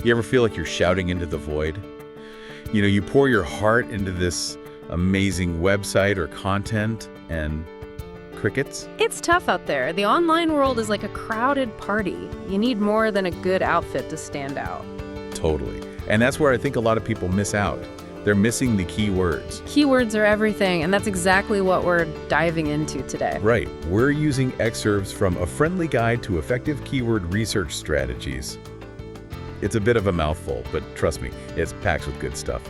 You ever feel like you're shouting into the void? You pour your heart into this amazing website or content and crickets? It's tough out there. The online world is like a crowded party. You need more than a good outfit to stand out. Totally. And that's where I think a lot of people miss out. They're missing the key words. Keywords are everything, and that's exactly what we're diving into today. Right. We're using excerpts from A Friendly Guide to Effective Keyword Research Strategies. It's a bit of a mouthful, but trust me, it's packed with good stuff.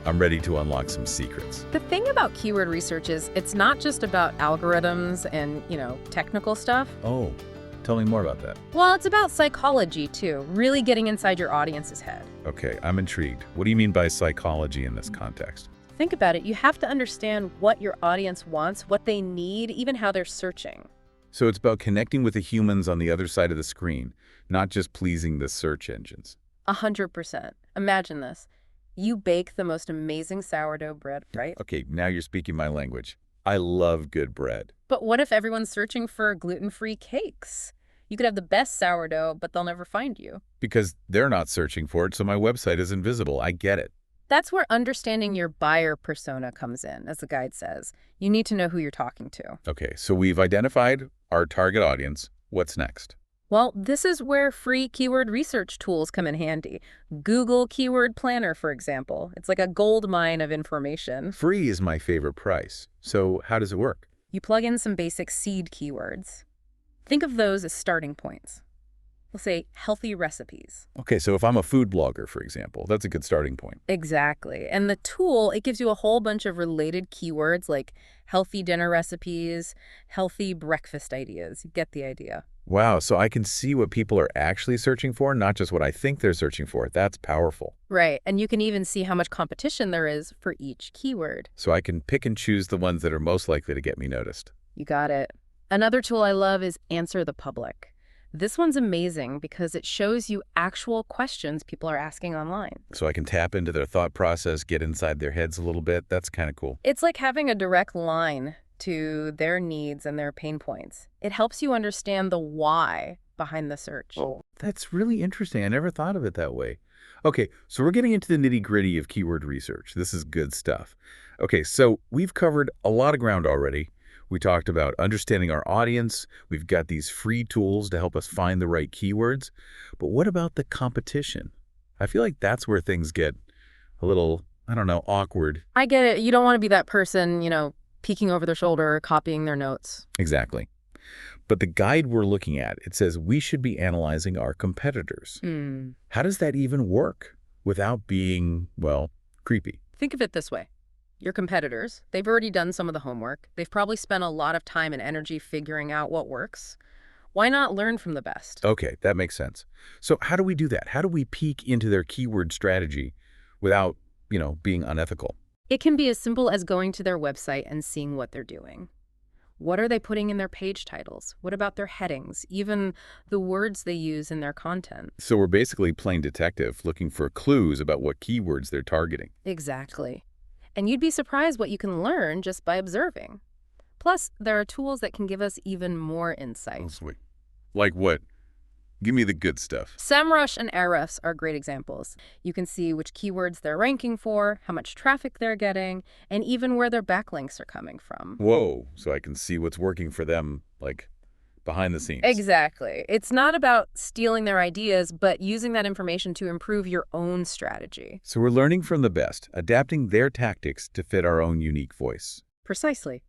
I'm ready to unlock some secrets. The thing about keyword research is it's not just about algorithms and, technical stuff. Oh, tell me more about that. Well, it's about psychology, too, really getting inside your audience's head. Okay, I'm intrigued. What do you mean by psychology in this context? Think about it. You have to understand what your audience wants, what they need, even how they're searching. So it's about connecting with the humans on the other side of the screen, not just pleasing the search engines. 100%. Imagine this. You bake the most amazing sourdough bread, right? Okay, now you're speaking my language. I love good bread. But what if everyone's searching for gluten-free cakes? You could have the best sourdough, but they'll never find you. Because they're not searching for it, so my website is invisible. I get it. That's where understanding your buyer persona comes in, as the guide says. You need to know who you're talking to. Okay, so we've identified our target audience. What's next? Well, this is where free keyword research tools come in handy. Google Keyword Planner, for example. It's like a gold mine of information. Free is my favorite price. So how does it work? You plug in some basic seed keywords. Think of those as starting points. We'll say healthy recipes. Okay, so if I'm a food blogger, for example, that's a good starting point. Exactly. And the tool, it gives you a whole bunch of related keywords like healthy dinner recipes, healthy breakfast ideas. You get the idea. Wow, so I can see what people are actually searching for, not just what I think they're searching for. That's powerful. Right. And you can even see how much competition there is for each keyword. So I can pick and choose the ones that are most likely to get me noticed. You got it. Another tool I love is Answer the Public. This one's amazing because it shows you actual questions people are asking online. So I can tap into their thought process, get inside their heads a little bit. That's kind of cool. It's like having a direct line to their needs and their pain points. It helps you understand the why behind the search. Oh, that's really interesting. I never thought of it that way. Okay, so we're getting into the nitty-gritty of keyword research. This is good stuff. Okay, so we've covered a lot of ground already. We talked about understanding our audience. We've got these free tools to help us find the right keywords. But what about the competition? I feel like that's where things get a little, awkward. I get it. You don't want to be that person, peeking over their shoulder, copying their notes. Exactly. But the guide we're looking at, it says we should be analyzing our competitors. How does that even work without being, creepy? Think of it this way. Your competitors, they've already done some of the homework. They've probably spent a lot of time and energy figuring out what works. Why not learn from the best? Okay, that makes sense. So how do we do that? How do we peek into their keyword strategy without, being unethical? It can be as simple as going to their website and seeing what they're doing. What are they putting in their page titles? What about their headings? Even the words they use in their content. So we're basically playing detective, looking for clues about what keywords they're targeting. Exactly. And you'd be surprised what you can learn just by observing. Plus, there are tools that can give us even more insight. Oh, sweet. Like what? Give me the good stuff. SEMrush and Ahrefs are great examples. You can see which keywords they're ranking for, how much traffic they're getting, and even where their backlinks are coming from. Whoa, so I can see what's working for them, like behind the scenes. Exactly. It's not about stealing their ideas, but using that information to improve your own strategy. So we're learning from the best, adapting their tactics to fit our own unique voice. Precisely.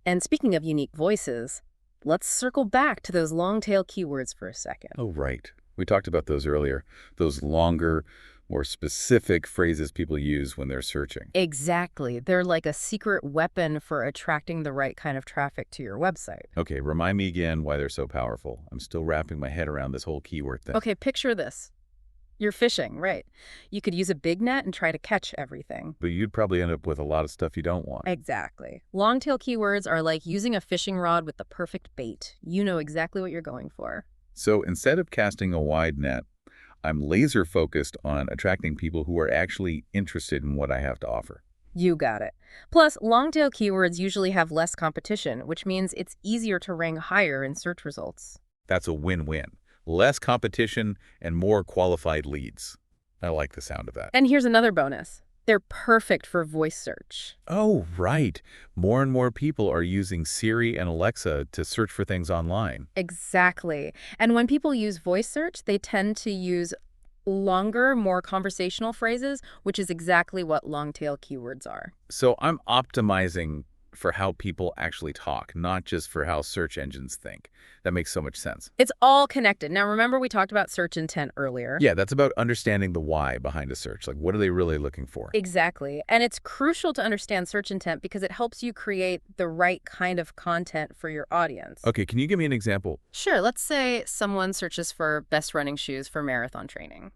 And speaking of unique voices, let's circle back to those long-tail keywords for a second. Oh, right. We talked about those earlier. Those longer, more specific phrases people use when they're searching. Exactly. They're like a secret weapon for attracting the right kind of traffic to your website. Okay, remind me again why they're so powerful. I'm still wrapping my head around this whole keyword thing. Okay, picture this. You're fishing, right? You could use a big net and try to catch everything. But you'd probably end up with a lot of stuff you don't want. Exactly. Long-tail keywords are like using a fishing rod with the perfect bait. You know exactly what you're going for. So instead of casting a wide net, I'm laser focused on attracting people who are actually interested in what I have to offer. You got it. Plus, long-tail keywords usually have less competition, which means it's easier to rank higher in search results. That's a win-win. less competition, and more qualified leads. I like the sound of that. And here's another bonus. They're perfect for voice search. Oh, right. More and more people are using Siri and Alexa to search for things online. Exactly. And when people use voice search, they tend to use longer, more conversational phrases, which is exactly what long-tail keywords are. So I'm optimizing for how people actually talk, not just for how search engines think. That makes so much sense. It's all connected. Now, remember we talked about search intent earlier? Yeah, that's about understanding the why behind a search. Like, what are they really looking for? Exactly. And it's crucial to understand search intent because it helps you create the right kind of content for your audience. Okay, can you give me an example? Sure, let's say someone searches for best running shoes for marathon training.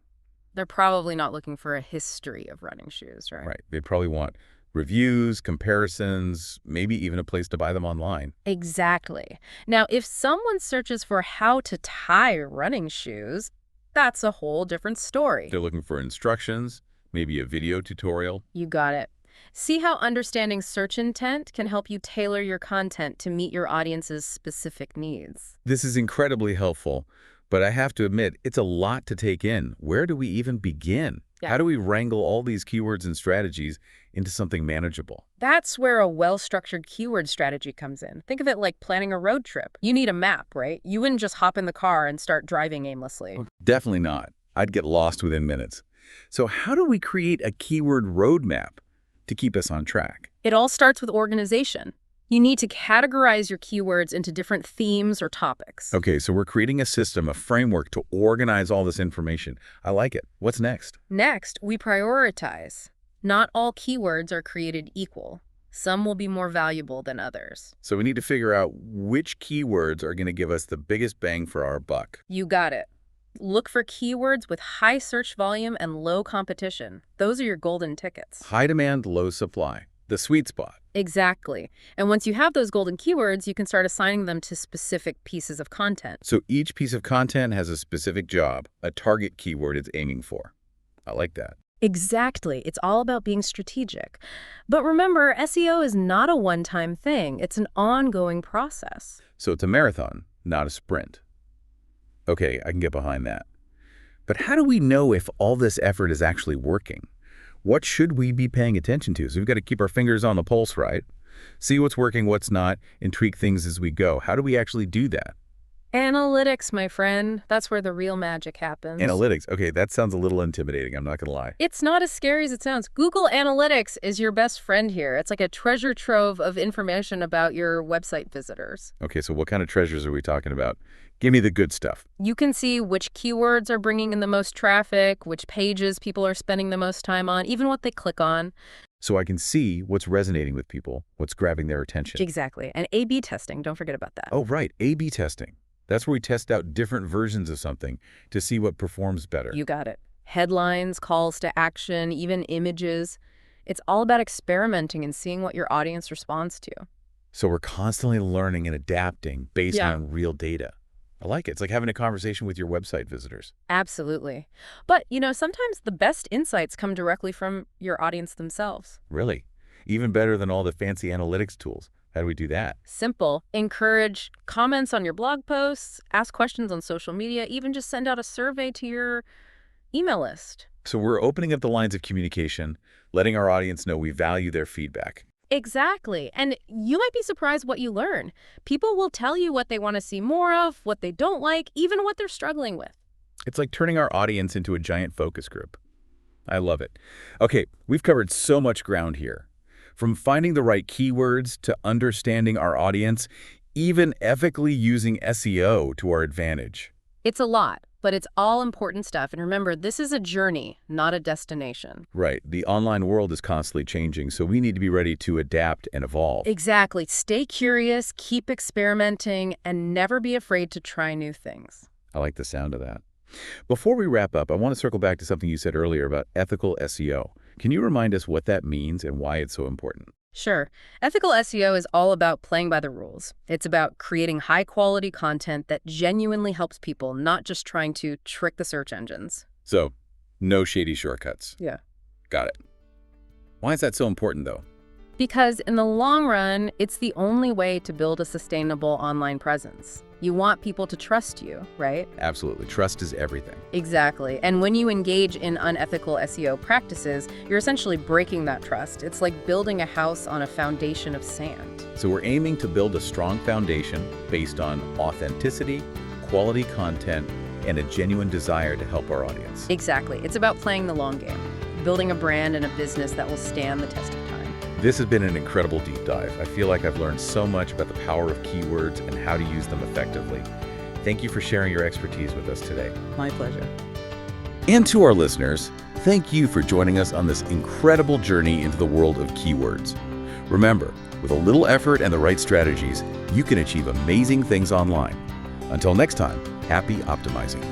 They're probably not looking for a history of running shoes, right? Right. They'd probably want reviews, comparisons, maybe even a place to buy them online. Exactly. Now, if someone searches for how to tie running shoes, that's a whole different story. They're looking for instructions, maybe a video tutorial. You got it. See how understanding search intent can help you tailor your content to meet your audience's specific needs. This is incredibly helpful, but I have to admit, it's a lot to take in. Where do we even begin? Yeah. How do we wrangle all these keywords and strategies into something manageable? That's where a well-structured keyword strategy comes in. Think of it like planning a road trip. You need a map, right? You wouldn't just hop in the car and start driving aimlessly. Definitely not. I'd get lost within minutes. So how do we create a keyword roadmap to keep us on track? It all starts with organization. You need to categorize your keywords into different themes or topics. Okay, so we're creating a system, a framework to organize all this information. I like it. What's next? Next, we prioritize. Not all keywords are created equal. Some will be more valuable than others. So we need to figure out which keywords are going to give us the biggest bang for our buck. You got it. Look for keywords with high search volume and low competition. Those are your golden tickets. High demand, low supply. The sweet spot. Exactly. And once you have those golden keywords, you can start assigning them to specific pieces of content. So each piece of content has a specific job, a target keyword it's aiming for. I like that. Exactly. It's all about being strategic. But remember, SEO is not a one-time thing. It's an ongoing process. So it's a marathon, not a sprint. Okay, I can get behind that. But how do we know if all this effort is actually working? What should we be paying attention to? So we've got to keep our fingers on the pulse, right? See what's working, what's not, and tweak things as we go. How do we actually do that? Analytics, my friend. That's where the real magic happens. Analytics. Okay, that sounds a little intimidating. I'm not going to lie. It's not as scary as it sounds. Google Analytics is your best friend here. It's like a treasure trove of information about your website visitors. Okay, so what kind of treasures are we talking about? Give me the good stuff. You can see which keywords are bringing in the most traffic, which pages people are spending the most time on, even what they click on. So I can see what's resonating with people, what's grabbing their attention. Exactly. And A/B testing, don't forget about that. Oh, right. A/B testing. That's where we test out different versions of something to see what performs better. You got it. Headlines, calls to action, even images. It's all about experimenting and seeing what your audience responds to. So we're constantly learning and adapting based on real data. I like it. It's like having a conversation with your website visitors. Absolutely. But, sometimes the best insights come directly from your audience themselves. Really? Even better than all the fancy analytics tools. How do we do that? Simple. Encourage comments on your blog posts, ask questions on social media, even just send out a survey to your email list. So we're opening up the lines of communication, letting our audience know we value their feedback. Exactly. And you might be surprised what you learn. People will tell you what they want to see more of, what they don't like, even what they're struggling with. It's like turning our audience into a giant focus group. I love it. Okay, we've covered so much ground here. From finding the right keywords to understanding our audience, even ethically using SEO to our advantage. It's a lot, but it's all important stuff. And remember, this is a journey, not a destination. Right. The online world is constantly changing, so we need to be ready to adapt and evolve. Exactly. Stay curious, keep experimenting, and never be afraid to try new things. I like the sound of that. Before we wrap up, I want to circle back to something you said earlier about ethical SEO. Can you remind us what that means and why it's so important? Sure. Ethical SEO is all about playing by the rules. It's about creating high-quality content that genuinely helps people, not just trying to trick the search engines. So, no shady shortcuts. Yeah. Got it. Why is that so important, though? Because in the long run, it's the only way to build a sustainable online presence. You want people to trust you, right? Absolutely. Trust is everything. Exactly. And when you engage in unethical SEO practices, you're essentially breaking that trust. It's like building a house on a foundation of sand. So we're aiming to build a strong foundation based on authenticity, quality content, and a genuine desire to help our audience. Exactly. It's about playing the long game, building a brand and a business that will stand the test of time. This has been an incredible deep dive. I feel like I've learned so much about the power of keywords and how to use them effectively. Thank you for sharing your expertise with us today. My pleasure. And to our listeners, thank you for joining us on this incredible journey into the world of keywords. Remember, with a little effort and the right strategies, you can achieve amazing things online. Until next time, happy optimizing.